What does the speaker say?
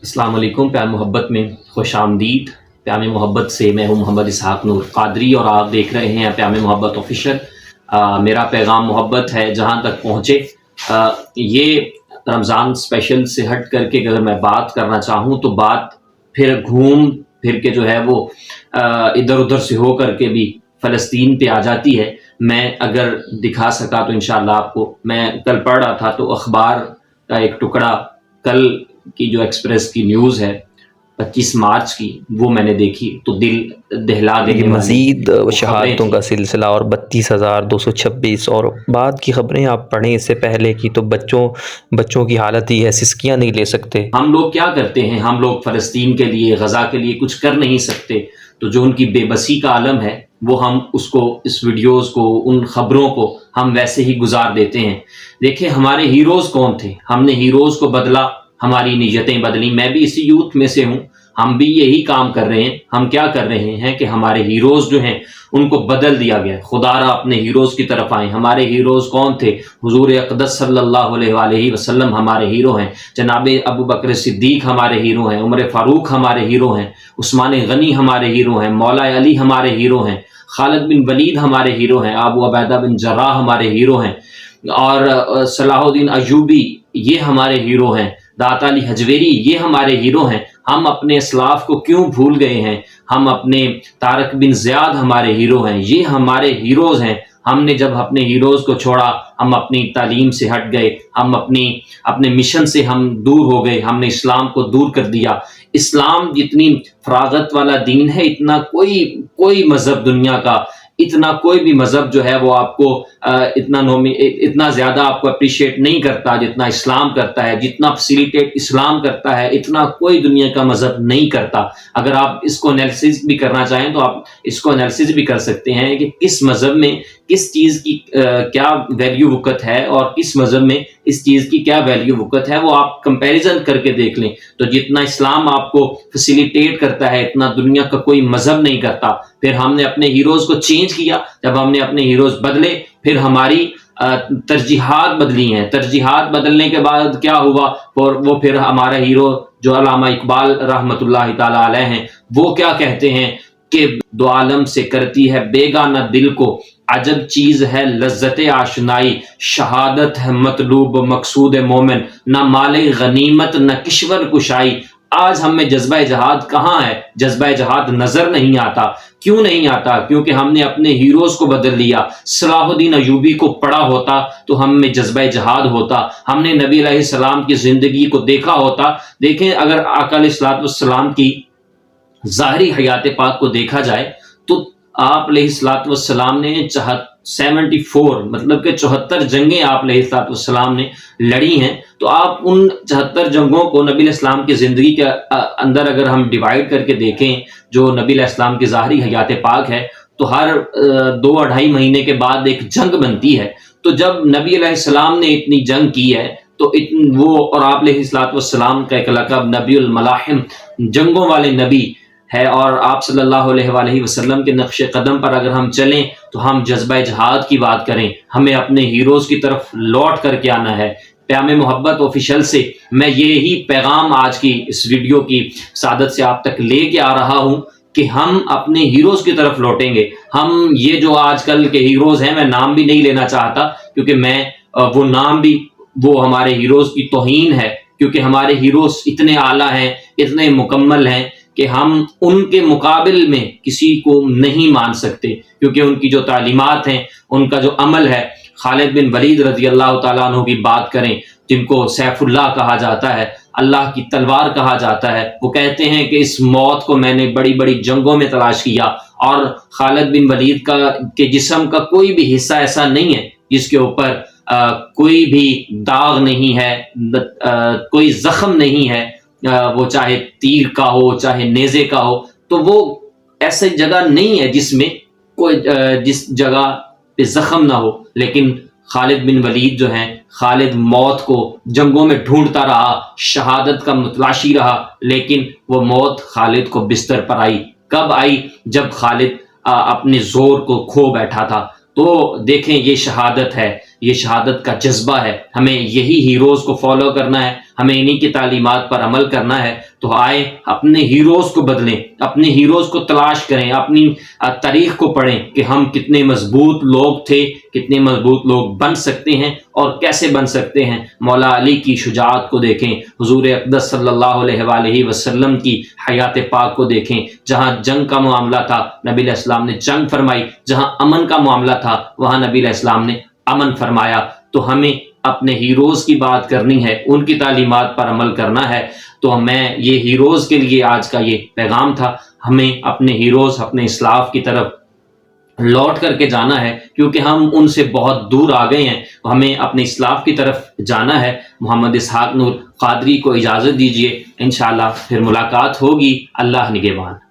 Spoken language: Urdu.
السلام علیکم، پیام محبت میں خوش آمدید۔ پیام محبت سے میں ہوں محمد اسحاق نور قادری اور آپ دیکھ رہے ہیں پیام محبت آفیشیل۔ میرا پیغام محبت ہے جہاں تک پہنچے۔ یہ رمضان اسپیشل سے ہٹ کر کے اگر میں بات کرنا چاہوں تو بات پھر گھوم پھر کے جو ہے وہ ادھر ادھر سے ہو کر کے بھی فلسطین پہ آ جاتی ہے۔ میں اگر دکھا سکا تو انشاءاللہ آپ کو، میں کل پڑھ رہا تھا تو اخبار کا ایک ٹکڑا، کل کی جو ایکسپریس کی نیوز ہے 25 مارچ کی، وہ میں نے دیکھی تو دل دہلا دینے والی مزید وہ خبریں شہادتوں تھیں۔ کا سلسلہ اور 32,226 اور بعد کی خبریں آپ پڑھیں اس سے پہلے کی، تو بچوں کی حالت ہی ہے، سسکیاں نہیں لے سکتے۔ ہم لوگ کیا کرتے ہیں؟ ہم لوگ فلسطین کے لیے، غزہ کے لیے کچھ کر نہیں سکتے، تو جو ان کی بے بسی کا عالم ہے وہ ہم اس کو، اس ویڈیوز کو، ان خبروں کو ہم ویسے ہی گزار دیتے ہیں۔ دیکھیں ہمارے ہیروز کون تھے، ہم نے ہیروز کو بدلا، ہماری نیتیں بدلی۔ میں بھی اسی یوتھ میں سے ہوں، ہم بھی یہی کام کر رہے ہیں۔ ہم کیا کر رہے ہیں کہ ہمارے ہیروز جو ہیں ان کو بدل دیا گیا۔ خدا را اپنے ہیروز کی طرف آئیں۔ ہمارے ہیروز کون تھے؟ حضور اقدس صلی اللہ علیہ وآلہ وسلم ہمارے ہیرو ہیں، جناب ابو بکر صدیق ہمارے ہیرو ہیں، عمر فاروق ہمارے ہیرو ہیں، عثمان غنی ہمارے ہیرو ہیں، مولا علی ہمارے ہیرو ہیں، خالد بن ولید ہمارے ہیرو ہیں، ابو عبیدہ بن جراح ہمارے ہیرو ہیں، اور صلاح الدین ایوبی یہ ہمارے ہیرو ہیں، داتا علی حجویری یہ ہمارے ہیرو ہیں۔ ہم اپنے اسلاف کو کیوں بھول گئے ہیں؟ ہم اپنے طارق بن زیاد ہمارے ہیرو ہیں، یہ ہمارے ہیروز ہیں۔ ہم نے جب اپنے ہیروز کو چھوڑا، ہم اپنی تعلیم سے ہٹ گئے، ہم اپنے مشن سے ہم دور ہو گئے، ہم نے اسلام کو دور کر دیا۔ اسلام جتنی فراغت والا دین ہے، اتنا کوئی مذہب دنیا کا، اتنا کوئی بھی مذہب جو ہے وہ آپ کو اتنا زیادہ آپ کو اپریشیٹ نہیں کرتا جتنا اسلام کرتا ہے، جتنا فیسیلیٹیٹ اسلام کرتا ہے اتنا کوئی دنیا کا مذہب نہیں کرتا۔ اگر آپ اس کو انالیسس بھی کرنا چاہیں تو آپ اس کو انالیسس بھی کر سکتے ہیں کہ کس مذہب میں کس چیز کی کیا ویلیو وقت ہے اور کس مذہب میں اس چیز کی کیا ویلیو وقت ہے، وہ آپ کمپیریزن کر کے دیکھ لیں۔ تو جتنا اسلام آپ کو فیسیلیٹیٹ کرتا ہے اتنا دنیا کا کوئی مذہب نہیں کرتا۔ پھر ہم نے اپنے ہیروز کو چینج کیا، جب ہم نے اپنے ہیروز بدلے پھر ہماری ترجیحات بدلی ہیں۔ ترجیحات بدلنے کے بعد کیا ہوا؟ اور وہ پھر ہمارا ہیرو جو علامہ اقبال رحمۃ اللہ تعالی علیہ ہیں، وہ کیا کہتے ہیں کہ دو عالم سے کرتی ہے بیگانہ دل کو، عجب چیز ہے لذت آشنائی، شہادت ہے مطلوب مقصود مومن، نہ مال غنیمت نہ کشور کشائی۔ آج ہم میں جذبہ جہاد کہاں ہے؟ جذبہ جہاد نظر نہیں آتا۔ کیوں نہیں آتا؟ کیونکہ ہم نے اپنے ہیروز کو بدل لیا۔ صلاح الدین ایوبی کو پڑھا ہوتا تو ہم میں جذبہ جہاد ہوتا، ہم نے نبی علیہ السلام کی زندگی کو دیکھا ہوتا۔ دیکھیں اگر آقا علیہ الصلوۃ والسلام کی ظاہری حیات پاک کو دیکھا جائے تو آپ علیہ الصلوۃ والسلام نے 74 مطلب کہ 74 جنگیں آپ علیہ الصلوۃ والسلام نے لڑی ہیں۔ تو آپ ان 74 جنگوں کو نبی علیہ السلام کی زندگی کے اندر اگر ہم ڈیوائیڈ کر کے دیکھیں، جو نبی علیہ السلام کی ظاہری حیات پاک ہے، تو ہر 2-2.5 مہینے کے بعد ایک جنگ بنتی ہے۔ تو جب نبی علیہ السلام نے اتنی جنگ کی ہے تو وہ، اور آپ علیہ الصلوۃ والسلام کا ایک لقب نبی الملاحم، جنگوں والے نبی ہے، اور آپ صلی اللہ علیہ وآلہ وسلم کے نقش قدم پر اگر ہم چلیں تو ہم جذبہ جہاد کی بات کریں، ہمیں اپنے ہیروز کی طرف لوٹ کر کے آنا ہے۔ پیام محبت آفیشیل سے میں یہی پیغام آج کی اس ویڈیو کی سعادت سے آپ تک لے کے آ رہا ہوں کہ ہم اپنے ہیروز کی طرف لوٹیں گے۔ ہم یہ جو آج کل کے ہیروز ہیں، میں نام بھی نہیں لینا چاہتا کیونکہ میں وہ نام بھی، وہ ہمارے ہیروز کی توہین ہے، کیونکہ ہمارے ہیروز اتنے اعلیٰ ہیں، اتنے مکمل ہیں کہ ہم ان کے مقابل میں کسی کو نہیں مان سکتے، کیونکہ ان کی جو تعلیمات ہیں، ان کا جو عمل ہے۔ خالد بن ولید رضی اللہ تعالیٰ عنہ کی بات کریں، جن کو سیف اللہ کہا جاتا ہے، اللہ کی تلوار کہا جاتا ہے، وہ کہتے ہیں کہ اس موت کو میں نے بڑی بڑی جنگوں میں تلاش کیا، اور خالد بن ولید کے جسم کا کوئی بھی حصہ ایسا نہیں ہے جس کے اوپر کوئی بھی داغ نہیں ہے، کوئی زخم نہیں ہے، وہ چاہے تیر کا ہو چاہے نیزے کا ہو، تو وہ ایسی جگہ نہیں ہے جس جگہ پہ زخم نہ ہو۔ لیکن خالد بن ولید جو ہیں، خالد موت کو جنگوں میں ڈھونڈتا رہا، شہادت کا متلاشی رہا، لیکن وہ موت خالد کو بستر پر آئی۔ کب آئی؟ جب خالد اپنے زور کو کھو بیٹھا تھا۔ تو دیکھیں یہ شہادت ہے، یہ شہادت کا جذبہ ہے، ہمیں یہی ہیروز کو فالو کرنا ہے، ہمیں انہی کی تعلیمات پر عمل کرنا ہے۔ تو آئے اپنے ہیروز کو بدلیں، اپنے ہیروز کو تلاش کریں، اپنی تاریخ کو پڑھیں کہ ہم کتنے مضبوط لوگ تھے، کتنے مضبوط لوگ بن سکتے ہیں اور کیسے بن سکتے ہیں۔ مولا علی کی شجاعت کو دیکھیں، حضور اقدس صلی اللہ علیہ وآلہ وسلم کی حیات پاک کو دیکھیں، جہاں جنگ کا معاملہ تھا نبی علیہ السلام نے جنگ فرمائی، جہاں امن کا معاملہ تھا وہاں نبی علیہ السلام نے امن فرمایا۔ تو ہمیں اپنے ہیروز کی بات کرنی ہے، ان کی تعلیمات پر عمل کرنا ہے۔ تو میں یہ ہیروز کے لیے آج کا یہ پیغام تھا، ہمیں اپنے ہیروز، اپنے اسلاف کی طرف لوٹ کر کے جانا ہے، کیونکہ ہم ان سے بہت دور آ گئے ہیں، ہمیں اپنے اسلاف کی طرف جانا ہے۔ محمد اسحاق نور قادری کو اجازت دیجیے، انشاءاللہ پھر ملاقات ہوگی۔ اللہ نگہبان۔